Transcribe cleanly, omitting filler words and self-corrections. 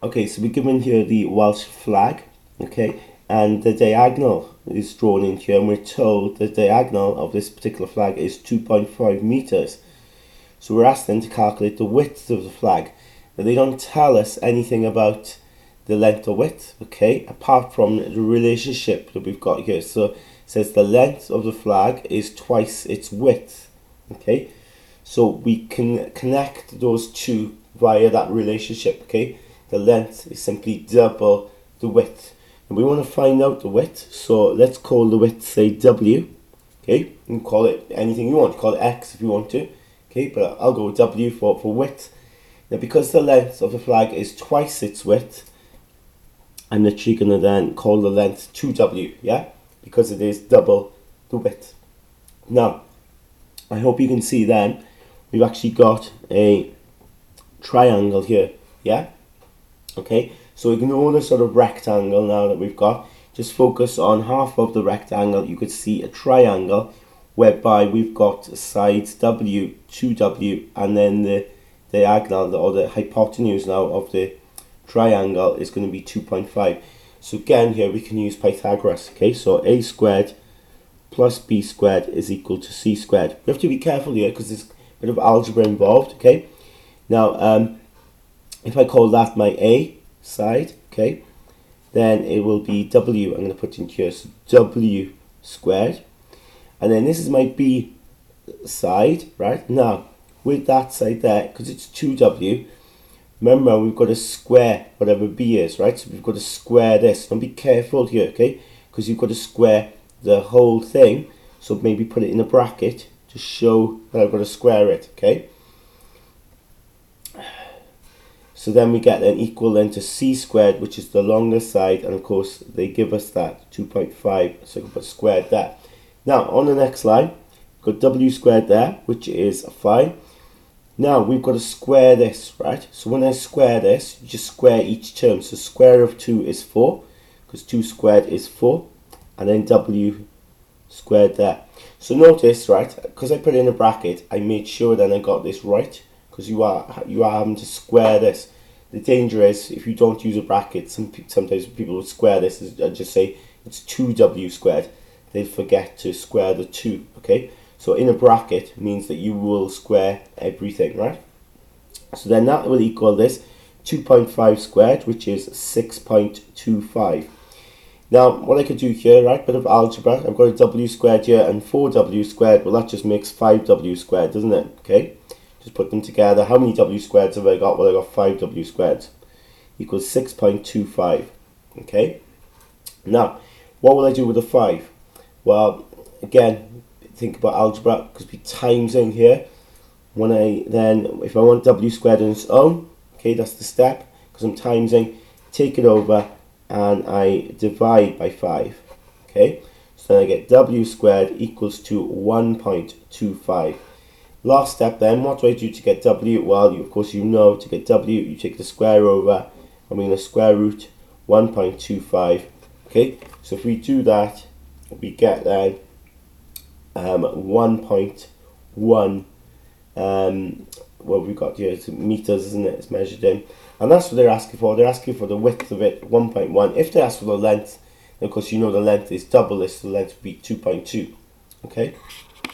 Okay, so we're given here the Welsh flag, okay, and the diagonal is drawn in here, and we're told the diagonal of this particular flag is 2.5 meters. So we're asked then to calculate the width of the flag. Now they don't tell us anything about the length or width, okay, apart from the relationship that we've got here. So it says the length of the flag is twice its width, okay. So we can connect those two via that relationship, okay. The length is simply double the width. And we want to find out the width, so let's call the width, say, W. Okay, you can call it anything you want. Call it X if you want to. Okay, but I'll go with W for width. Now, because the length of the flag is twice its width, I'm literally going to then call the length 2W, yeah? Because it is double the width. Now, I hope you can see then, we've actually got a triangle here, yeah? Okay, so ignore the sort of rectangle now that we've got. Just focus on half of the rectangle. You could see a triangle whereby we've got sides W, 2W, and then the diagonal or the hypotenuse now of the triangle is going to be 2.5. So again here we can use Pythagoras. Okay, so a squared plus b squared is equal to c squared. We have to be careful here because there's a bit of algebra involved. Okay, now if I call that my A side, okay, then it will be W. I'm going to put in here, so W squared. And then this is my B side, right? Now, with that side there, because it's 2W, remember we've got to square whatever B is, right? So we've got to square this. And be careful here, okay? Because you've got to square the whole thing. So maybe put it in a bracket to show that I've got to square it, okay? So then we get an equal then to c squared, which is the longer side, and of course they give us that 2.5, so I can put squared there. Now on the next line, we've got w squared there, which is 5. Now we've got to square this, right? So when I square this, you just square each term. So square of 2 is 4, because 2 squared is 4, and then w squared there. So notice, right, because I put it in a bracket, I made sure that I got this right, because you are having to square this. The danger is if you don't use a bracket, sometimes people will square this and just say it's 2w squared. They forget to square the 2, okay? So in a bracket means that you will square everything, right? So then that will equal this 2.5 squared, which is 6.25. Now what I could do here, right, bit of algebra, I've got a w squared here and 4w squared, well that just makes 5w squared, doesn't it? Okay, just put them together. How many w squareds have I got? Well, I got 5w squareds equals 6.25. Okay, now what will I do with the 5? Well, again, think about algebra, because we times in here. When if I want w squared on its own, okay, that's the step, because I'm timesing, take it over and I divide by 5. Okay, so then I get w squared equals to 1.25. Last step then, what do I do to get w? Well, of course you know, to get w, you take the square over, and we're going to square root 1.25. Okay, so if we do that, we get then 1.1, what we've got here, it's meters, isn't it? It's measured in. And that's what they're asking for. They're asking for the width of it, 1.1. If they ask for the length, then of course you know the length is double this, so the length would be 2.2. Okay.